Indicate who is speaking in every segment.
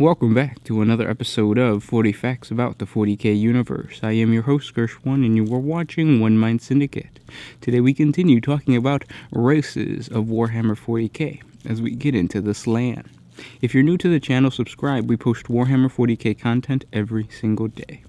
Speaker 1: Welcome back to another episode of 40 Facts about the 40K universe. I am your host, Gersh1, and you are watching One Mind Syndicate. Today we continue talking about races of Warhammer 40K as we get into the Slann. If you're new to the channel, subscribe. We post Warhammer 40K content every single day.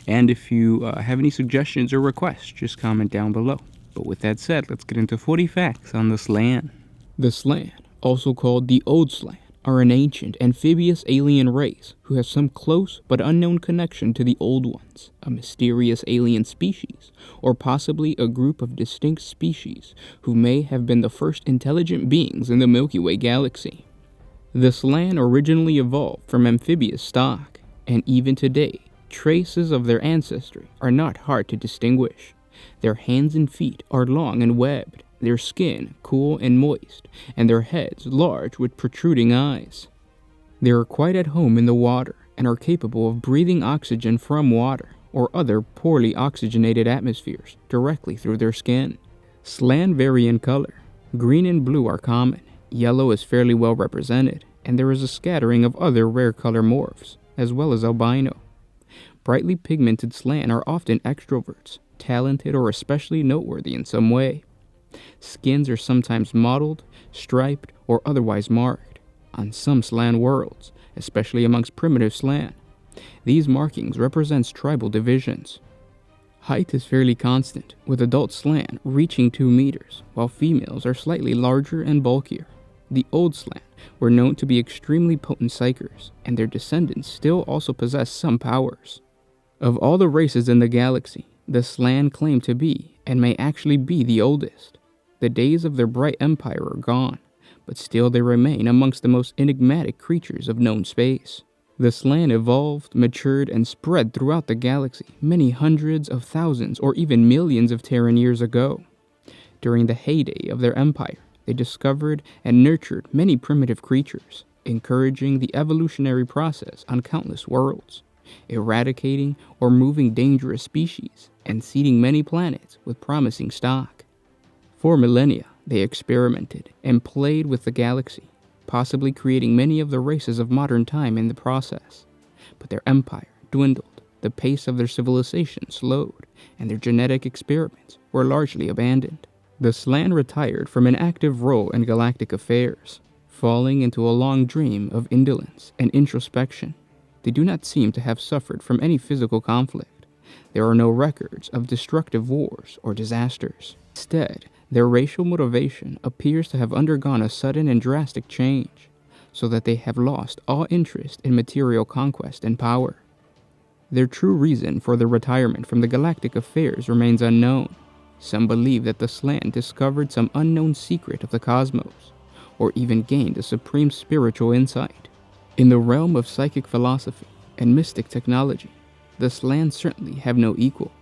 Speaker 1: And if you have any suggestions or requests, just comment down below. But with that said, let's get into 40 facts on the Slann. The Slann, also called the Old Slann, are an ancient amphibious alien race who has some close but unknown connection to the Old Ones, a mysterious alien species, or possibly a group of distinct species who may have been the first intelligent beings in the Milky Way galaxy. The Slann originally evolved from amphibious stock, and even today, traces of their ancestry are not hard to distinguish. Their hands and feet are long and webbed, their skin cool and moist, and their heads large with protruding eyes. They are quite at home in the water and are capable of breathing oxygen from water or other poorly oxygenated atmospheres directly through their skin. Slann vary in color. Green and blue are common, yellow is fairly well represented, and there is a scattering of other rare color morphs, as well as albino. Brightly pigmented Slann are often extroverts, talented or especially noteworthy in some way. Skins are sometimes mottled, striped, or otherwise marked. On some Slann worlds, especially amongst primitive Slann, these markings represent tribal divisions. Height is fairly constant, with adult Slann reaching 2 meters, while females are slightly larger and bulkier. The old Slann were known to be extremely potent psychers, and their descendants still also possess some powers. Of all the races in the galaxy, the Slann claim to be, and may actually be, the oldest. The days of their bright empire are gone, but still they remain amongst the most enigmatic creatures of known space. The Slann evolved, matured, and spread throughout the galaxy many hundreds of thousands or even millions of Terran years ago. During the heyday of their empire, they discovered and nurtured many primitive creatures, encouraging the evolutionary process on countless worlds, eradicating or moving dangerous species, and seeding many planets with promising stock. For millennia, they experimented and played with the galaxy, possibly creating many of the races of modern time in the process. But their empire dwindled, the pace of their civilization slowed, and their genetic experiments were largely abandoned. The Slann retired from an active role in galactic affairs, falling into a long dream of indolence and introspection. They do not seem to have suffered from any physical conflict. There are no records of destructive wars or disasters. Instead, their racial motivation appears to have undergone a sudden and drastic change, so that they have lost all interest in material conquest and power. Their true reason for their retirement from the galactic affairs remains unknown. Some believe that the Slann discovered some unknown secret of the cosmos, or even gained a supreme spiritual insight. In the realm of psychic philosophy and mystic technology, the Slann certainly have no equal,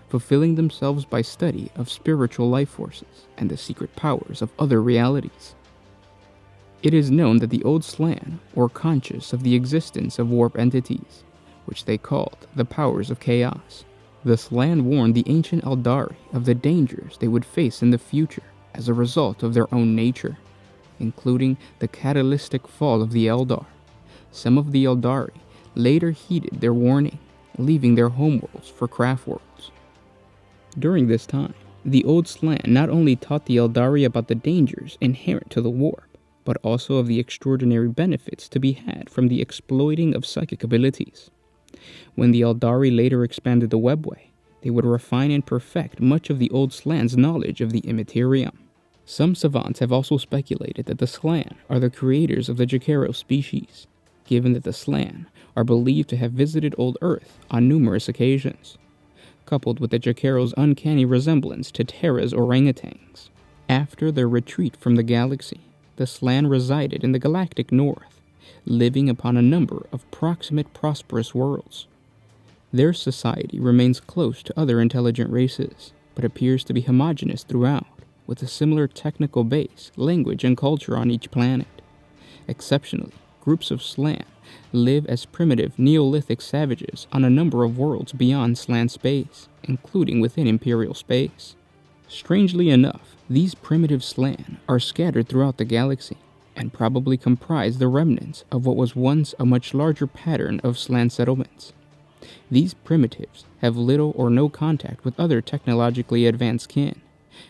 Speaker 1: fulfilling themselves by study of spiritual life forces and the secret powers of other realities. It is known that the old Slann were conscious of the existence of warp entities, which they called the powers of chaos. The Slann warned the ancient Eldari of the dangers they would face in the future as a result of their own nature, including the catalytic fall of the Eldar. Some of the Eldari later heeded their warning, leaving their homeworlds for craft worlds. During this time, the old Slann not only taught the Eldari about the dangers inherent to the warp, but also of the extraordinary benefits to be had from the exploiting of psychic abilities. When the Eldari later expanded the webway, they would refine and perfect much of the old Slann's knowledge of the Immaterium. Some savants have also speculated that the Slann are the creators of the Jaquero species, given that the Slann are believed to have visited old Earth on numerous occasions, coupled with the Jaquero's uncanny resemblance to Terra's orangutans. After their retreat from the galaxy, the Slann resided in the galactic north, living upon a number of proximate prosperous worlds. Their society remains close to other intelligent races, but appears to be homogeneous throughout, with a similar technical base, language, and culture on each planet. Exceptionally, groups of Slann live as primitive Neolithic savages on a number of worlds beyond Slann space, including within Imperial space. Strangely enough, these primitive Slann are scattered throughout the galaxy, and probably comprise the remnants of what was once a much larger pattern of Slann settlements. These primitives have little or no contact with other technologically advanced kin,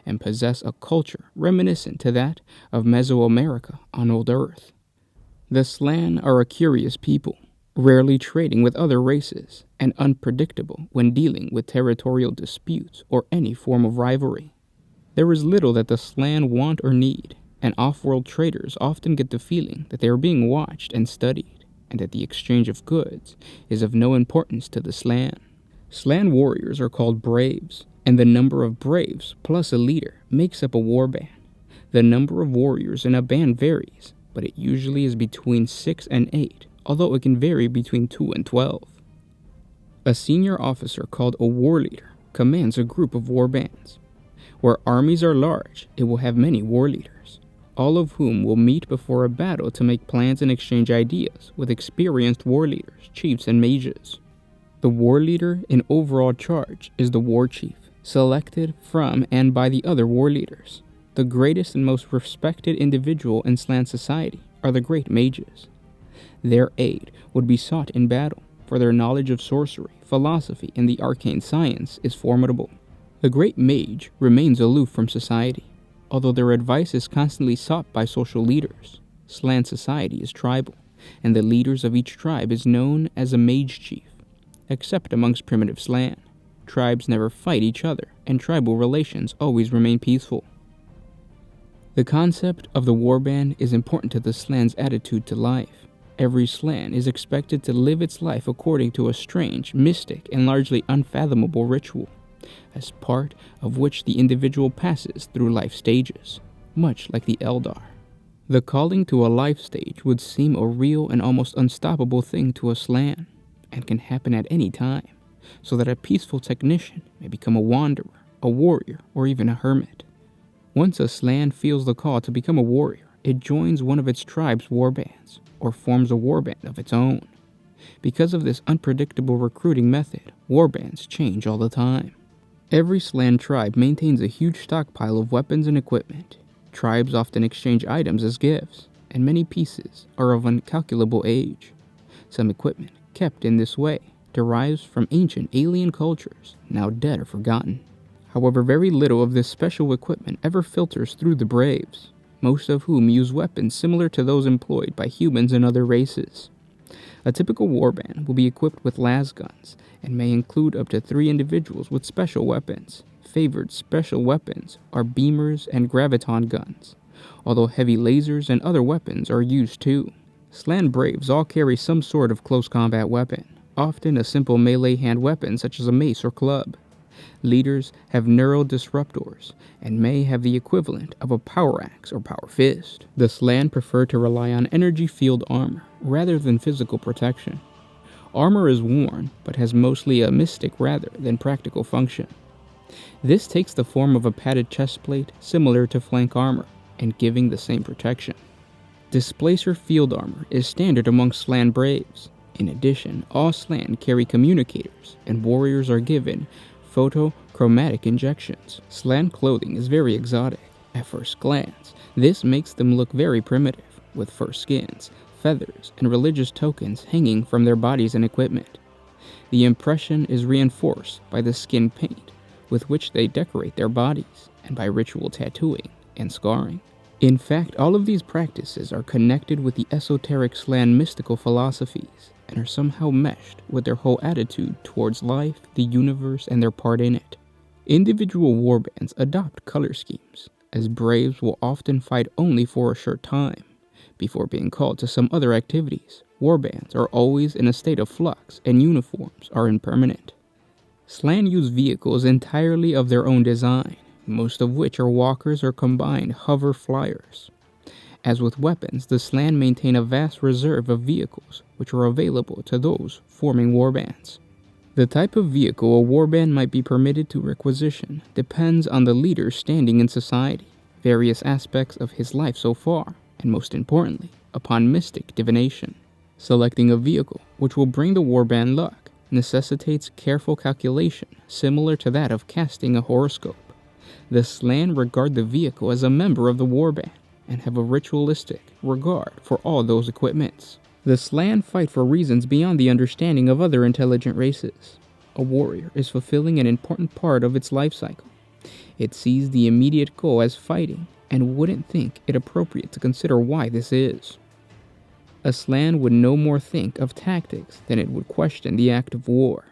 Speaker 1: and possess a culture reminiscent to that of Mesoamerica on old Earth. The Slann are a curious people, rarely trading with other races, and unpredictable when dealing with territorial disputes or any form of rivalry. There is little that the Slann want or need, and off-world traders often get the feeling that they are being watched and studied, and that the exchange of goods is of no importance to the Slann. Slann warriors are called braves, and the number of braves plus a leader makes up a warband. The number of warriors in a band varies, but it usually is between 6 and 8, although it can vary between 2 and 12. A senior officer called a war leader commands a group of warbands. Where armies are large, it will have many war leaders, all of whom will meet before a battle to make plans and exchange ideas with experienced war leaders, chiefs, and mages. The war leader in overall charge is the war chief, selected from and by the other war leaders. The greatest and most respected individual in Slann society are the great mages. Their aid would be sought in battle, for their knowledge of sorcery, philosophy, and the arcane science is formidable. The great mage remains aloof from society, although their advice is constantly sought by social leaders. Slann society is tribal, and the leaders of each tribe is known as a mage chief. Except amongst primitive Slann, tribes never fight each other, and tribal relations always remain peaceful. The concept of the warband is important to the Slann's attitude to life. Every Slann is expected to live its life according to a strange, mystic, and largely unfathomable ritual, as part of which the individual passes through life stages, much like the Eldar. The calling to a life stage would seem a real and almost unstoppable thing to a Slann, and can happen at any time, so that a peaceful technician may become a wanderer, a warrior, or even a hermit. Once a Slann feels the call to become a warrior, it joins one of its tribe's warbands, or forms a warband of its own. Because of this unpredictable recruiting method, warbands change all the time. Every Slann tribe maintains a huge stockpile of weapons and equipment. Tribes often exchange items as gifts, and many pieces are of incalculable age. Some equipment kept in this way derives from ancient alien cultures, now dead or forgotten. However, very little of this special equipment ever filters through the Braves, most of whom use weapons similar to those employed by humans and other races. A typical warband will be equipped with las guns, and may include up to 3 individuals with special weapons. Favored special weapons are beamers and graviton guns, although heavy lasers and other weapons are used too. Slann Braves all carry some sort of close combat weapon, often a simple melee hand weapon such as a mace or club. Leaders have neural disruptors, and may have the equivalent of a power axe or power fist. The Slann prefer to rely on energy field armor, rather than physical protection. Armor is worn, but has mostly a mystic rather than practical function. This takes the form of a padded chestplate similar to flank armor, and giving the same protection. Displacer field armor is standard among Slann Braves. In addition, all Slann carry communicators, and warriors are given photochromatic injections. Slann clothing is very exotic. At first glance, this makes them look very primitive, with fur skins, feathers, and religious tokens hanging from their bodies and equipment. The impression is reinforced by the skin paint with which they decorate their bodies, and by ritual tattooing and scarring. In fact, all of these practices are connected with the esoteric Slann mystical philosophies, and are somehow meshed with their whole attitude towards life, the universe, and their part in it. Individual warbands adopt color schemes, as Braves will often fight only for a short time, before being called to some other activities. Warbands are always in a state of flux, and uniforms are impermanent. Slann use vehicles entirely of their own design, most of which are walkers or combined hover flyers. As with weapons, the Slann maintain a vast reserve of vehicles, which are available to those forming warbands. The type of vehicle a warband might be permitted to requisition depends on the leader's standing in society, various aspects of his life so far, and most importantly, upon mystic divination. Selecting a vehicle which will bring the warband luck necessitates careful calculation, similar to that of casting a horoscope. The Slann regard the vehicle as a member of the warband, and have a ritualistic regard for all those equipments. The Slann fight for reasons beyond the understanding of other intelligent races. A warrior is fulfilling an important part of its life cycle. It sees the immediate goal as fighting, and wouldn't think it appropriate to consider why this is. A Slann would no more think of tactics than it would question the act of war.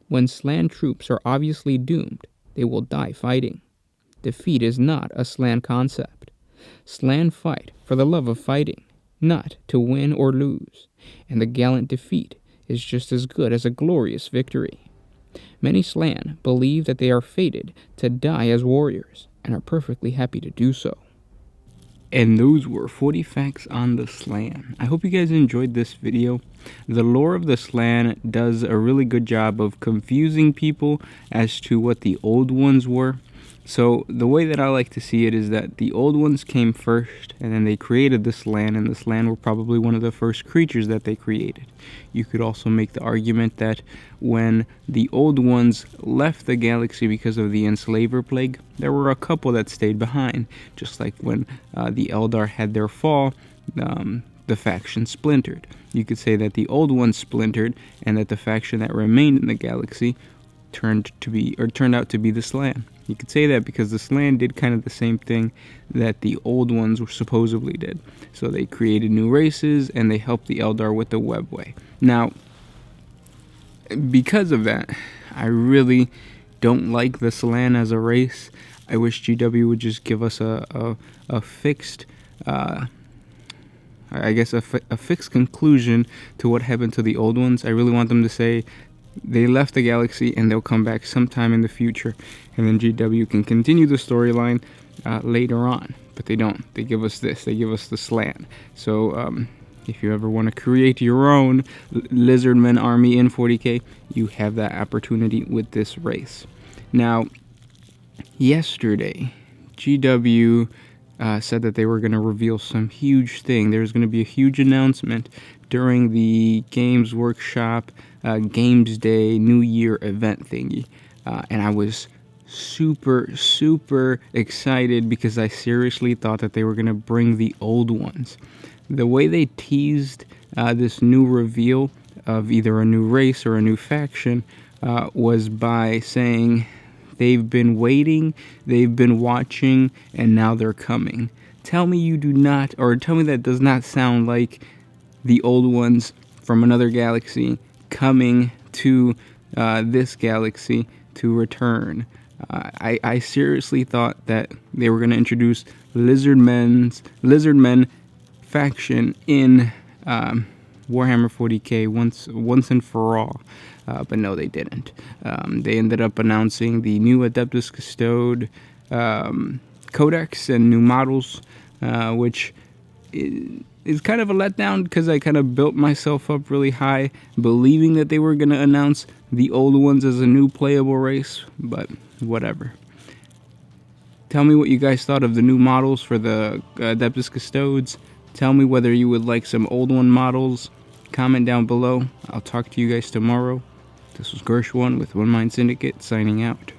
Speaker 1: When Slann troops are obviously doomed, they will die fighting. Defeat is not a Slann concept. Slann fight for the love of fighting, not to win or lose, and the gallant defeat is just as good as a glorious victory. Many Slann believe that they are fated to die as warriors, and are perfectly happy to do so. And those were 40 facts on the Slann. I hope you guys enjoyed this video. The lore of the Slann does a really good job of confusing people as to what the old ones were. So the way that I like to see it is that the old ones came first, and then they created the Slann, and the Slann were probably one of the first creatures that they created. You could also make the argument that when the old ones left the galaxy because of the Enslaver Plague, there were a couple that stayed behind. Just like when the Eldar had their fall, the faction splintered. You could say that the old ones splintered, and that the faction that remained in the galaxy turned out to be the Slann. You could say that because the Slann did kind of the same thing that the old ones supposedly did. So they created new races, and they helped the Eldar with the Webway. Now, because of that, I really don't like the Slann as a race. I wish GW would just give us a fixed, a fixed conclusion to what happened to the old ones. I really want them to say they left the galaxy and they'll come back sometime in the future, and then GW can continue the storyline later on. But they don't. They give us this. They give us the Slann. So if you ever want to create your own Lizardmen army in 40K, you have that opportunity with this race. Now, yesterday, GW said that they were going to reveal some huge thing. There's going to be a huge announcement during the Games Workshop, Games Day, New Year event thingy. And I was super, super excited because I seriously thought that they were going to bring the old ones. The way they teased this new reveal of either a new race or a new faction was by saying they've been waiting, they've been watching, and now they're coming. Tell me you do not, or tell me that does not sound like the old ones from another galaxy coming to this galaxy to return. I seriously thought that they were going to introduce Lizardmen faction in Warhammer 40K once and for all. But no, they didn't. They ended up announcing the new Adeptus Custode Codex and new models, which is kind of a letdown because I kind of built myself up really high, believing that they were going to announce the old ones as a new playable race, but whatever. Tell me what you guys thought of the new models for the Adeptus Custodes. Tell me whether you would like some old one models. Comment down below. I'll talk to you guys tomorrow. This was Gersh1 with One Mind Syndicate signing out.